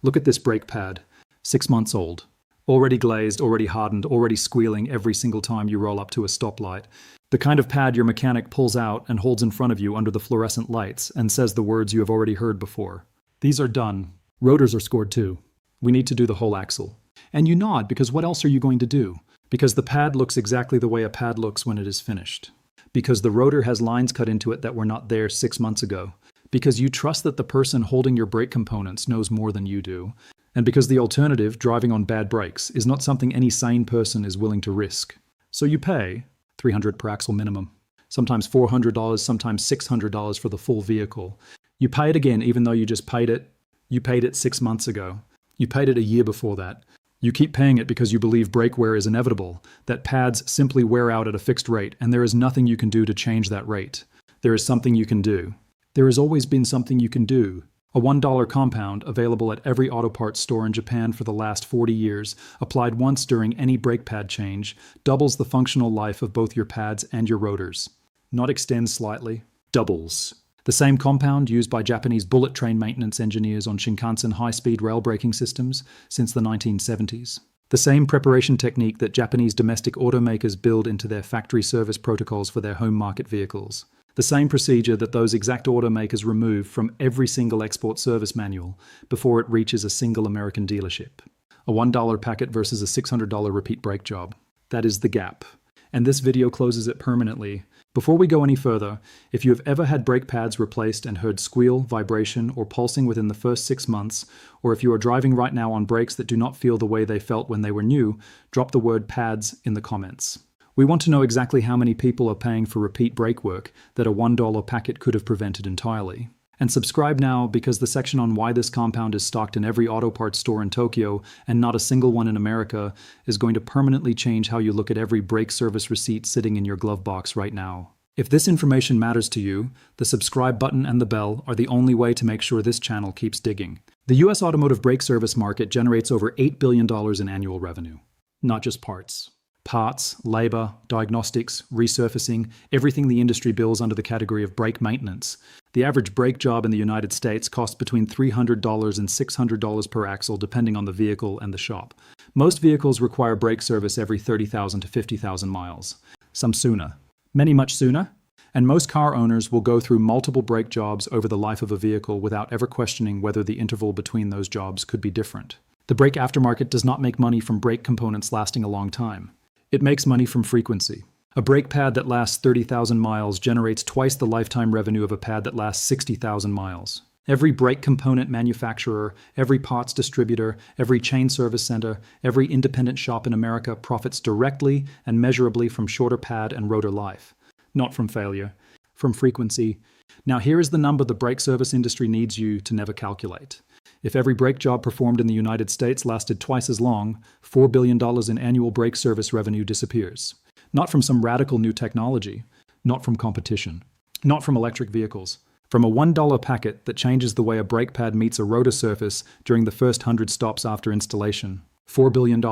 Look at this brake pad. 6 months old. Already glazed, already hardened, already squealing every single time you roll up to a stoplight. The kind of pad your mechanic pulls out and holds in front of you under the fluorescent lights and says the words you have already heard before. These are done. Rotors are scored too. We need to do the whole axle. And you nod because what else are you going to do? Because the pad looks exactly the way a pad looks when it is finished. Because the rotor has lines cut into it that were not there 6 months ago. Because you trust that the person holding your brake components knows more than you do. And because the alternative, driving on bad brakes, is not something any sane person is willing to risk. So you pay $300 per axle minimum. Sometimes $400, sometimes $600 for the full vehicle. You pay it again even though you just paid it. You paid it 6 months ago. You paid it a year before that. You keep paying it because you believe brake wear is inevitable, that pads simply wear out at a fixed rate, and there is nothing you can do to change that rate. There is something you can do. There has always been something you can do. A $1 compound, available at every auto parts store in Japan for the last 40 years, applied once during any brake pad change, doubles the functional life of both your pads and your rotors. Not extends slightly, doubles. The same compound used by Japanese bullet train maintenance engineers on Shinkansen high-speed rail braking systems since the 1970s. The same preparation technique that Japanese domestic automakers build into their factory service protocols for their home market vehicles. The same procedure that those exact automakers remove from every single export service manual before it reaches a single American dealership. A $1 packet versus a $600 repeat brake job. That is the gap. And this video closes it permanently. Before we go any further, if you have ever had brake pads replaced and heard squeal, vibration, or pulsing within the first 6 months, or if you are driving right now on brakes that do not feel the way they felt when they were new, drop the word pads in the comments. We want to know exactly how many people are paying for repeat brake work that a $1 packet could have prevented entirely. And subscribe now because the section on why this compound is stocked in every auto parts store in Tokyo and not a single one in America is going to permanently change how you look at every brake service receipt sitting in your glove box right now. If this information matters to you, the subscribe button and the bell are the only way to make sure this channel keeps digging. The US automotive brake service market generates over $8 billion in annual revenue. Not just parts. Parts, labor, diagnostics, resurfacing, everything the industry bills under the category of brake maintenance. The average brake job in the United States costs between $300 and $600 per axle depending on the vehicle and the shop. Most vehicles require brake service every 30,000 to 50,000 miles. Some sooner. Many much sooner. And most car owners will go through multiple brake jobs over the life of a vehicle without ever questioning whether the interval between those jobs could be different. The brake aftermarket does not make money from brake components lasting a long time. It makes money from frequency. A brake pad that lasts 30,000 miles generates twice the lifetime revenue of a pad that lasts 60,000 miles. Every brake component manufacturer, every parts distributor, every chain service center, every independent shop in America profits directly and measurably from shorter pad and rotor life. Not from failure, from frequency. Now here is the number the brake service industry needs you to never calculate. If every brake job performed in the United States lasted twice as long, $4 billion in annual brake service revenue disappears. Not from some radical new technology, not from competition, not from electric vehicles, from a $1 packet that changes the way a brake pad meets a rotor surface during the first 100 stops after installation. $4 billion,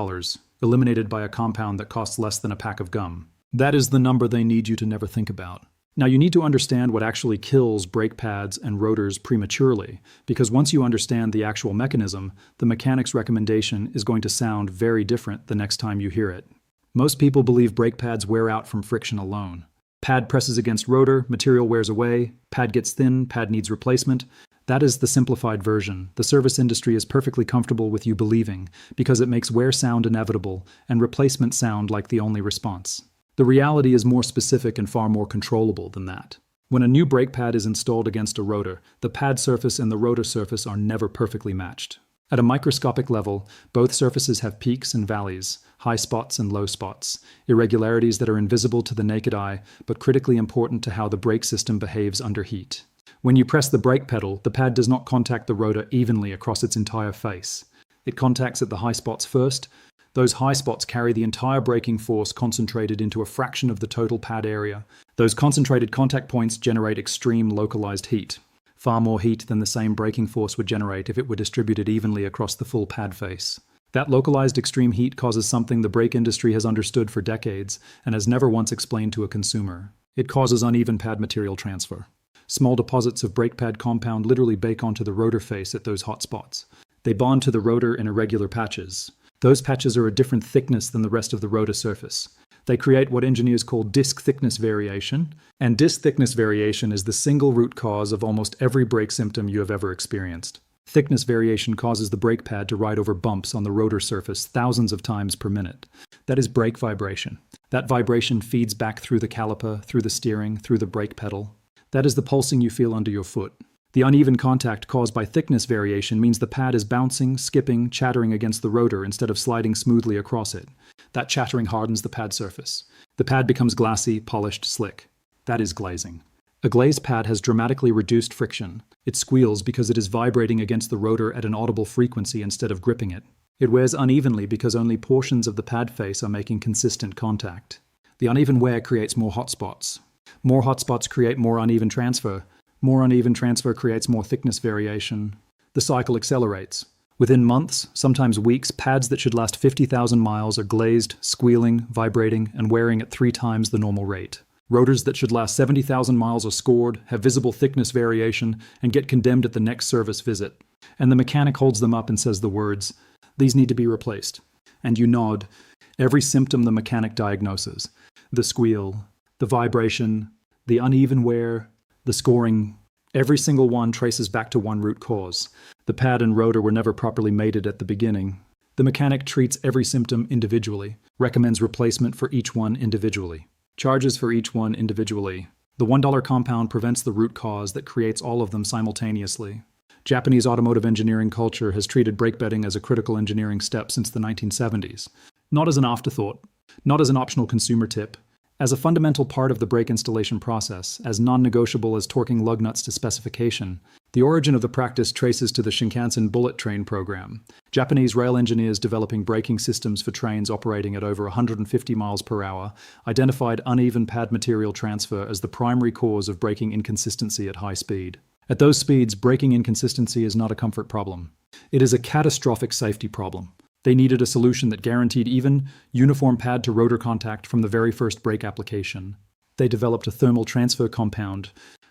eliminated by a compound that costs less than a pack of gum. That is the number they need you to never think about. Now you need to understand what actually kills brake pads and rotors prematurely, because once you understand the actual mechanism, the mechanic's recommendation is going to sound very different the next time you hear it. Most people believe brake pads wear out from friction alone. Pad presses against rotor, material wears away, pad gets thin, pad needs replacement. That is the simplified version. The service industry is perfectly comfortable with you believing, because it makes wear sound inevitable and replacement sound like the only response. The reality is more specific and far more controllable than that. When a new brake pad is installed against a rotor, the pad surface and the rotor surface are never perfectly matched. At a microscopic level, both surfaces have peaks and valleys, high spots and low spots, irregularities that are invisible to the naked eye, but critically important to how the brake system behaves under heat. When you press the brake pedal, the pad does not contact the rotor evenly across its entire face. It contacts at the high spots first. Those high spots carry the entire braking force concentrated into a fraction of the total pad area. Those concentrated contact points generate extreme localized heat. Far more heat than the same braking force would generate if it were distributed evenly across the full pad face. That localized extreme heat causes something the brake industry has understood for decades and has never once explained to a consumer. It causes uneven pad material transfer. Small deposits of brake pad compound literally bake onto the rotor face at those hot spots. They bond to the rotor in irregular patches. Those patches are a different thickness than the rest of the rotor surface. They create what engineers call disc thickness variation, and disc thickness variation is the single root cause of almost every brake symptom you have ever experienced. Thickness variation causes the brake pad to ride over bumps on the rotor surface thousands of times per minute. That is brake vibration. That vibration feeds back through the caliper, through the steering, through the brake pedal. That is the pulsing you feel under your foot. The uneven contact caused by thickness variation means the pad is bouncing, skipping, chattering against the rotor instead of sliding smoothly across it. That chattering hardens the pad surface. The pad becomes glassy, polished, slick. That is glazing. A glazed pad has dramatically reduced friction. It squeals because it is vibrating against the rotor at an audible frequency instead of gripping it. It wears unevenly because only portions of the pad face are making consistent contact. The uneven wear creates more hotspots. More hotspots create more uneven transfer. More uneven transfer creates more thickness variation. The cycle accelerates. Within months, sometimes weeks, pads that should last 50,000 miles are glazed, squealing, vibrating, and wearing at 3 times the normal rate. Rotors that should last 70,000 miles are scored, have visible thickness variation, and get condemned at the next service visit. And the mechanic holds them up and says the words, "These need to be replaced." And you nod. Every symptom the mechanic diagnoses. The squeal, the vibration, the uneven wear, the scoring. Every single one traces back to one root cause. The pad and rotor were never properly mated at the beginning. The mechanic treats every symptom individually, recommends replacement for each one individually, charges for each one individually. The $1 compound prevents the root cause that creates all of them simultaneously. Japanese automotive engineering culture has treated brake bedding as a critical engineering step since the 1970s. Not as an afterthought, not as an optional consumer tip, as a fundamental part of the brake installation process, as non-negotiable as torquing lug nuts to specification. The origin of the practice traces to the Shinkansen bullet train program. Japanese rail engineers developing braking systems for trains operating at over 150 miles per hour identified uneven pad material transfer as the primary cause of braking inconsistency at high speed. At those speeds, braking inconsistency is not a comfort problem. It is a catastrophic safety problem. They needed a solution that guaranteed even, uniform pad-to-rotor contact from the very first brake application. They developed a thermal transfer compound,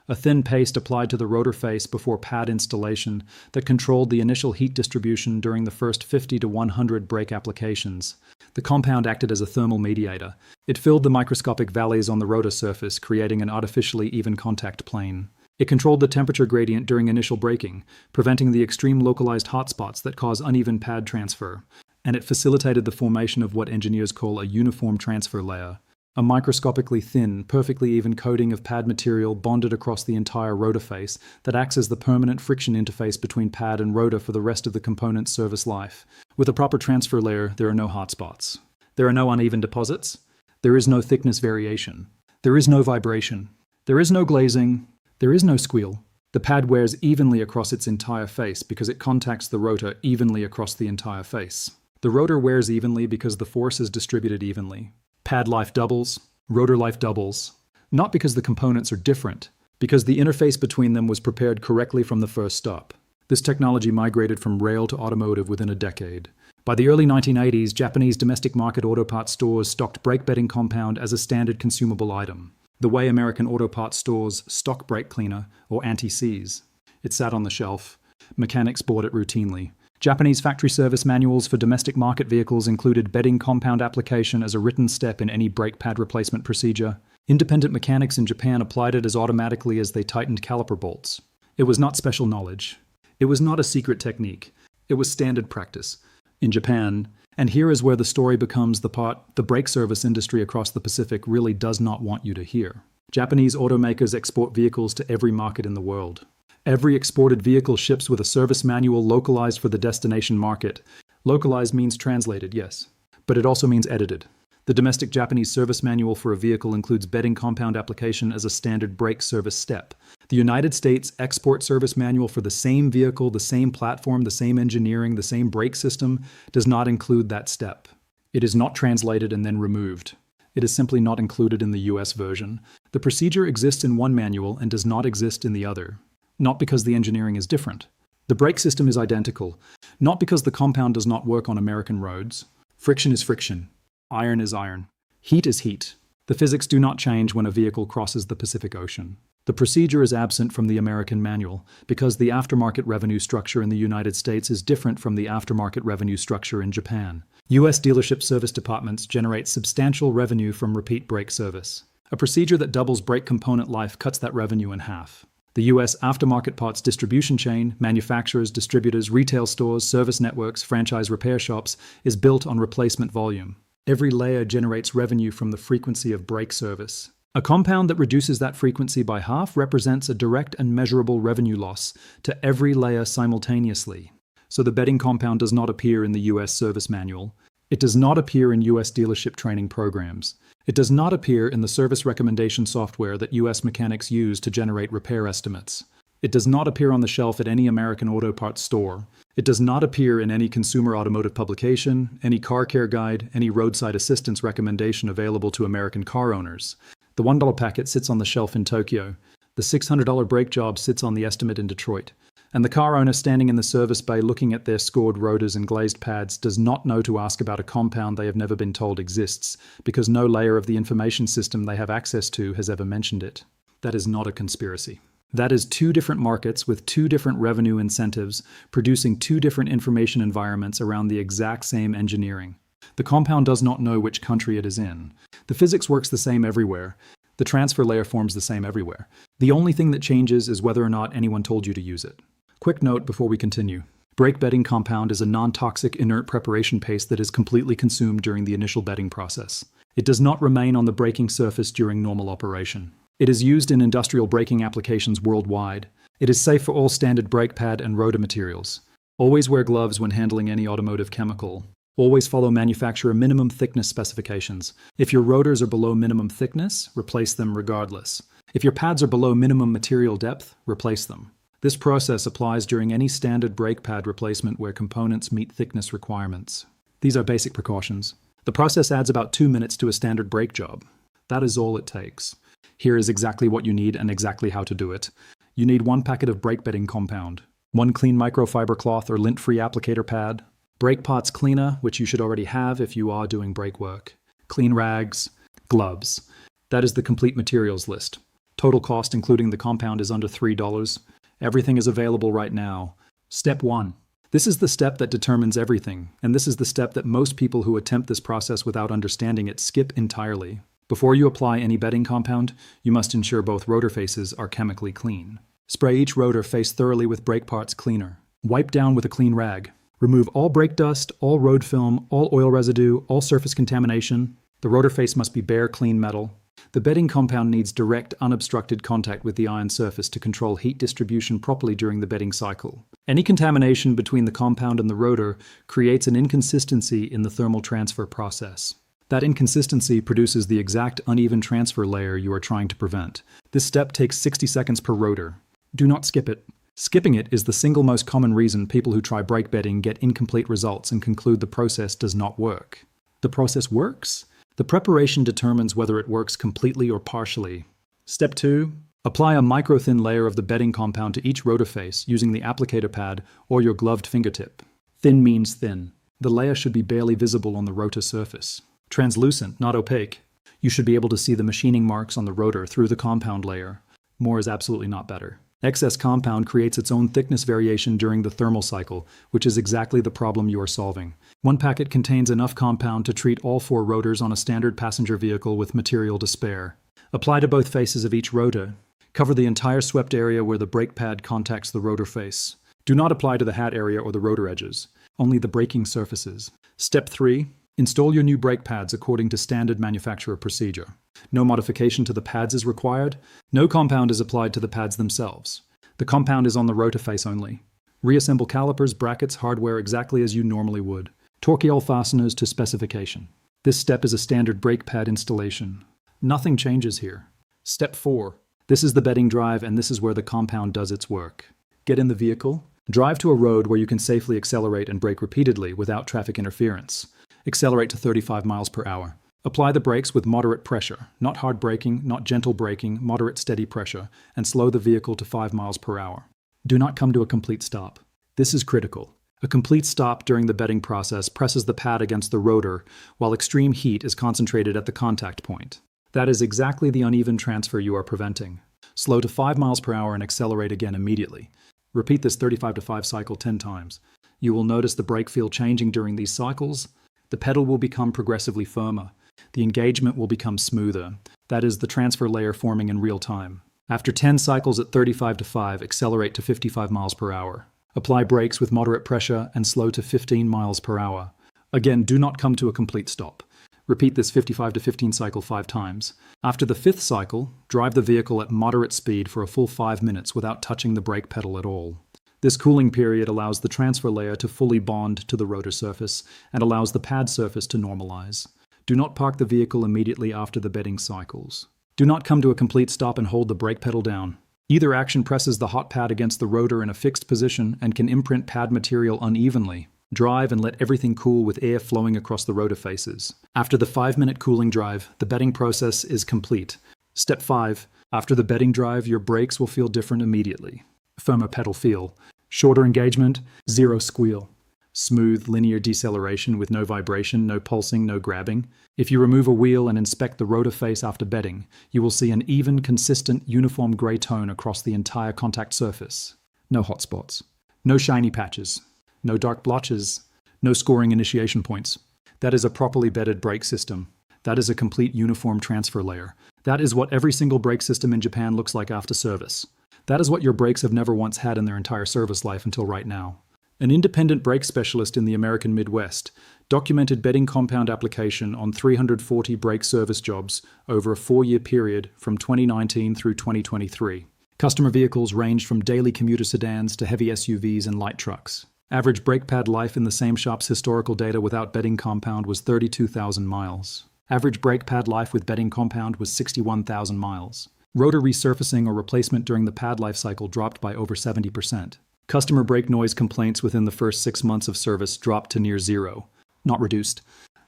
a thin paste applied to the rotor face before pad installation that controlled the initial heat distribution during the first 50 to 100 brake applications. The compound acted as a thermal mediator. It filled the microscopic valleys on the rotor surface, creating an artificially even contact plane. It controlled the temperature gradient during initial braking, preventing the extreme localized hotspots that cause uneven pad transfer. And it facilitated the formation of what engineers call a uniform transfer layer, a microscopically thin, perfectly even coating of pad material bonded across the entire rotor face that acts as the permanent friction interface between pad and rotor for the rest of the component's service life. With a proper transfer layer, there are no hotspots. There are no uneven deposits. There is no thickness variation. There is no vibration. There is no glazing. There is no squeal. The pad wears evenly across its entire face because it contacts the rotor evenly across the entire face. The rotor wears evenly because the force is distributed evenly. Pad life doubles, rotor life doubles. Not because the components are different, because the interface between them was prepared correctly from the first stop. This technology migrated from rail to automotive within a decade. By the early 1980s, Japanese domestic market auto parts stores stocked brake bedding compound as a standard consumable item, the way American auto parts stores stock brake cleaner or anti-seize. It sat on the shelf. Mechanics bought it routinely. Japanese factory service manuals for domestic market vehicles included bedding compound application as a written step in any brake pad replacement procedure. Independent mechanics in Japan applied it as automatically as they tightened caliper bolts. It was not special knowledge. It was not a secret technique. It was standard practice. In Japan, and here is where the story becomes the part the brake service industry across the Pacific really does not want you to hear. Japanese automakers export vehicles to every market in the world. Every exported vehicle ships with a service manual localized for the destination market. Localized means translated, yes, but it also means edited. The domestic Japanese service manual for a vehicle includes bedding compound application as a standard brake service step. The United States export service manual for the same vehicle, the same platform, the same engineering, the same brake system does not include that step. It is not translated and then removed. It is simply not included in the US version. The procedure exists in one manual and does not exist in the other. Not because the engineering is different. The brake system is identical, not because the compound does not work on American roads. Friction is friction. Iron is iron. Heat is heat. The physics do not change when a vehicle crosses the Pacific Ocean. The procedure is absent from the American manual because the aftermarket revenue structure in the United States is different from the aftermarket revenue structure in Japan. U.S. dealership service departments generate substantial revenue from repeat brake service. A procedure that doubles brake component life cuts that revenue in half. The U.S. aftermarket parts distribution chain, manufacturers, distributors, retail stores, service networks, franchise repair shops, is built on replacement volume. Every layer generates revenue from the frequency of brake service. A compound that reduces that frequency by half represents a direct and measurable revenue loss to every layer simultaneously. So the bedding compound does not appear in the U.S. service manual. It does not appear in U.S. dealership training programs. It does not appear in the service recommendation software that U.S. mechanics use to generate repair estimates. It does not appear on the shelf at any American auto parts store. It does not appear in any consumer automotive publication, any car care guide, any roadside assistance recommendation available to American car owners. The $1 packet sits on the shelf in Tokyo. The $600 brake job sits on the estimate in Detroit. And the car owner standing in the service bay looking at their scored rotors and glazed pads does not know to ask about a compound they have never been told exists, because no layer of the information system they have access to has ever mentioned it. That is not a conspiracy. That is two different markets with two different revenue incentives, producing two different information environments around the exact same engineering. The compound does not know which country it is in. The physics works the same everywhere. The transfer layer forms the same everywhere. The only thing that changes is whether or not anyone told you to use it. Quick note before we continue. Brake bedding compound is a non-toxic inert preparation paste that is completely consumed during the initial bedding process. It does not remain on the braking surface during normal operation. It is used in industrial braking applications worldwide. It is safe for all standard brake pad and rotor materials. Always wear gloves when handling any automotive chemical. Always follow manufacturer minimum thickness specifications. If your rotors are below minimum thickness, replace them regardless. If your pads are below minimum material depth, replace them. This process applies during any standard brake pad replacement where components meet thickness requirements. These are basic precautions. The process adds about 2 minutes to a standard brake job. That is all it takes. Here is exactly what you need and exactly how to do it. You need 1 packet of brake bedding compound, 1 clean microfiber cloth or lint-free applicator pad, brake parts cleaner, which you should already have if you are doing brake work, clean rags, gloves. That is the complete materials list. Total cost including the compound is under $3. Everything is available right now. Step 1. This is the step that determines everything, and this is the step that most people who attempt this process without understanding it skip entirely. Before you apply any bedding compound, you must ensure both rotor faces are chemically clean. Spray each rotor face thoroughly with brake parts cleaner. Wipe down with a clean rag. Remove all brake dust, all road film, all oil residue, all surface contamination. The rotor face must be bare, clean metal. The bedding compound needs direct, unobstructed contact with the iron surface to control heat distribution properly during the bedding cycle. Any contamination between the compound and the rotor creates an inconsistency in the thermal transfer process. That inconsistency produces the exact uneven transfer layer you are trying to prevent. This step takes 60 seconds per rotor. Do not skip it. Skipping it is the single most common reason people who try brake bedding get incomplete results and conclude the process does not work. The process works? The preparation determines whether it works completely or partially. Step 2. Apply a micro-thin layer of the bedding compound to each rotor face using the applicator pad or your gloved fingertip. Thin means thin. The layer should be barely visible on the rotor surface. Translucent, not opaque. You should be able to see the machining marks on the rotor through the compound layer. More is absolutely not better. Excess compound creates its own thickness variation during the thermal cycle, which is exactly the problem you are solving. 1 packet contains enough compound to treat all 4 rotors on a standard passenger vehicle with material to spare. Apply to both faces of each rotor. Cover the entire swept area where the brake pad contacts the rotor face. Do not apply to the hat area or the rotor edges, only the braking surfaces. Step 3. Install your new brake pads according to standard manufacturer procedure. No modification to the pads is required. No compound is applied to the pads themselves. The compound is on the rotor face only. Reassemble calipers, brackets, hardware exactly as you normally would. Torque all fasteners to specification. This step is a standard brake pad installation. Nothing changes here. Step 4. This is the bedding drive and this is where the compound does its work. Get in the vehicle. Drive to a road where you can safely accelerate and brake repeatedly without traffic interference. Accelerate to 35 miles per hour. Apply the brakes with moderate pressure, not hard braking, not gentle braking, moderate steady pressure, and slow the vehicle to 5 miles per hour. Do not come to a complete stop. This is critical. A complete stop during the bedding process presses the pad against the rotor, while extreme heat is concentrated at the contact point. That is exactly the uneven transfer you are preventing. Slow to 5 miles per hour and accelerate again immediately. Repeat this 35 to 5 cycle 10 times. You will notice the brake feel changing during these cycles. The pedal will become progressively firmer. The engagement will become smoother. That is the transfer layer forming in real time. After 10 cycles at 35 to 5, accelerate to 55 miles per hour. Apply brakes with moderate pressure and slow to 15 miles per hour. Again, do not come to a complete stop. Repeat this 55 to 15 cycle 5 times. After the 5th cycle, drive the vehicle at moderate speed for a full 5 minutes without touching the brake pedal at all. This cooling period allows the transfer layer to fully bond to the rotor surface and allows the pad surface to normalize. Do not park the vehicle immediately after the bedding cycles. Do not come to a complete stop and hold the brake pedal down. Either action presses the hot pad against the rotor in a fixed position and can imprint pad material unevenly. Drive and let everything cool with air flowing across the rotor faces. After the 5-minute cooling drive, the bedding process is complete. Step 5. After the bedding drive, your brakes will feel different immediately. Firmer pedal feel. Shorter engagement, zero squeal. Smooth, linear deceleration with no vibration, no pulsing, no grabbing. If you remove a wheel and inspect the rotor face after bedding, you will see an even, consistent, uniform grey tone across the entire contact surface. No hot spots. No shiny patches. No dark blotches. No scoring initiation points. That is a properly bedded brake system. That is a complete uniform transfer layer. That is what every single brake system in Japan looks like after service. That is what your brakes have never once had in their entire service life until right now. An independent brake specialist in the American Midwest documented bedding compound application on 340 brake service jobs over a 4-year period from 2019 through 2023. Customer vehicles ranged from daily commuter sedans to heavy SUVs and light trucks. Average brake pad life in the same shop's historical data without bedding compound was 32,000 miles. Average brake pad life with bedding compound was 61,000 miles. Rotor resurfacing or replacement during the pad life cycle dropped by over 70%. Customer brake noise complaints within the first 6 months of service dropped to near zero. Not reduced,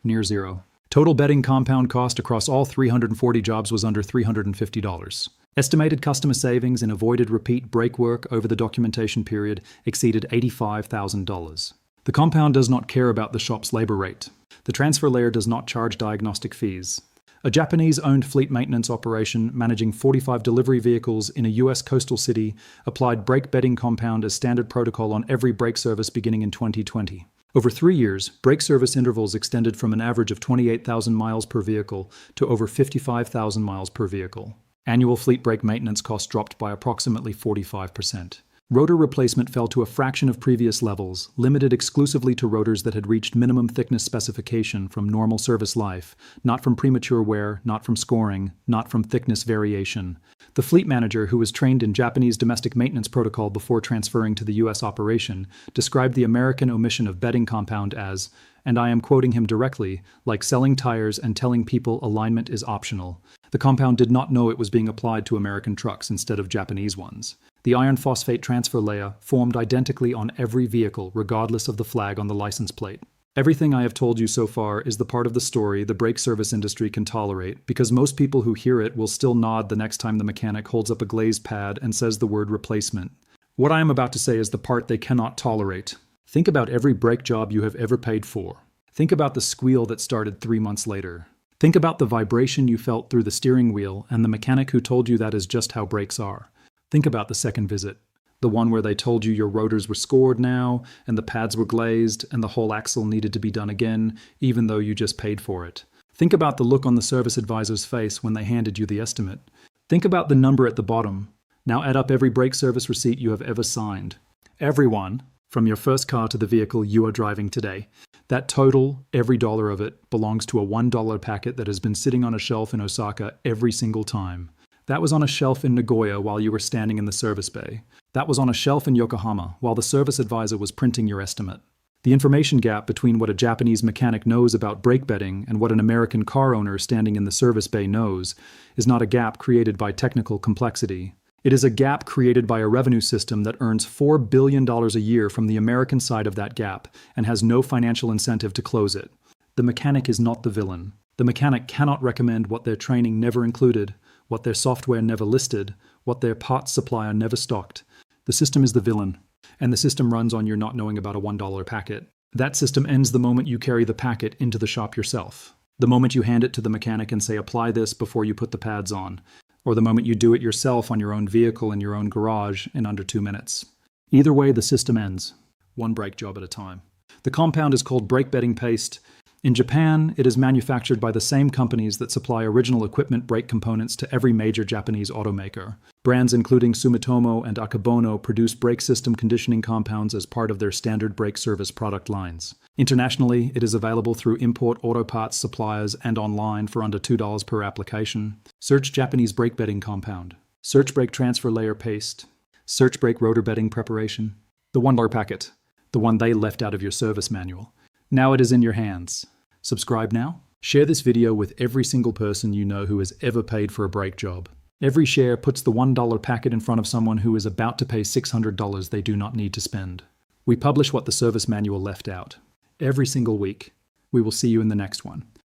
near zero. Total bedding compound cost across all 340 jobs was under $350. Estimated customer savings in avoided repeat brake work over the documentation period exceeded $85,000. The compound does not care about the shop's labor rate. The transfer layer does not charge diagnostic fees. A Japanese-owned fleet maintenance operation managing 45 delivery vehicles in a U.S. coastal city applied brake bedding compound as standard protocol on every brake service beginning in 2020. Over 3 years, brake service intervals extended from an average of 28,000 miles per vehicle to over 55,000 miles per vehicle. Annual fleet brake maintenance costs dropped by approximately 45%. Rotor replacement fell to a fraction of previous levels, limited exclusively to rotors that had reached minimum thickness specification from normal service life, not from premature wear, not from scoring, not from thickness variation. The fleet manager, who was trained in Japanese domestic maintenance protocol before transferring to the U.S. operation, described the American omission of bedding compound as, and I am quoting him directly, like selling tires and telling people alignment is optional. The compound did not know it was being applied to American trucks instead of Japanese ones. The iron phosphate transfer layer formed identically on every vehicle, regardless of the flag on the license plate. Everything I have told you so far is the part of the story the brake service industry can tolerate, because most people who hear it will still nod the next time the mechanic holds up a glazed pad and says the word replacement. What I am about to say is the part they cannot tolerate. Think about every brake job you have ever paid for. Think about the squeal that started 3 months later. Think about the vibration you felt through the steering wheel and the mechanic who told you that is just how brakes are. Think about the second visit, the one where they told you your rotors were scored now, and the pads were glazed, and the whole axle needed to be done again, even though you just paid for it. Think about the look on the service advisor's face when they handed you the estimate. Think about the number at the bottom. Now add up every brake service receipt you have ever signed. Everyone, from your first car to the vehicle you are driving today. That total, every dollar of it, belongs to a $1 packet that has been sitting on a shelf in Osaka every single time. That was on a shelf in Nagoya while you were standing in the service bay. That was on a shelf in Yokohama while the service advisor was printing your estimate. The information gap between what a Japanese mechanic knows about brake bedding and what an American car owner standing in the service bay knows is not a gap created by technical complexity. It is a gap created by a revenue system that earns $4 billion a year from the American side of that gap and has no financial incentive to close it. The mechanic is not the villain. The mechanic cannot recommend what their training never included, what their software never listed, what their parts supplier never stocked. The system is the villain, and the system runs on your not knowing about a $1 packet. That system ends the moment you carry the packet into the shop yourself. The moment you hand it to the mechanic and say, apply this before you put the pads on. or the moment you do it yourself on your own vehicle in your own garage in under 2 minutes. Either way, the system ends, one brake job at a time. The compound is called brake bedding paste. In Japan, it is manufactured by the same companies that supply original equipment brake components to every major Japanese automaker. Brands including Sumitomo and Akebono produce brake system conditioning compounds as part of their standard brake service product lines. Internationally, it is available through import auto parts suppliers and online for under $2 per application. Search Japanese brake bedding compound. Search brake transfer layer paste. Search brake rotor bedding preparation. The $1 packet, the one they left out of your service manual. Now it is in your hands. Subscribe now. Share this video with every single person you know who has ever paid for a brake job. Every share puts the $1 packet in front of someone who is about to pay $600 they do not need to spend. We publish what the service manual left out. Every single week. We will see you in the next one.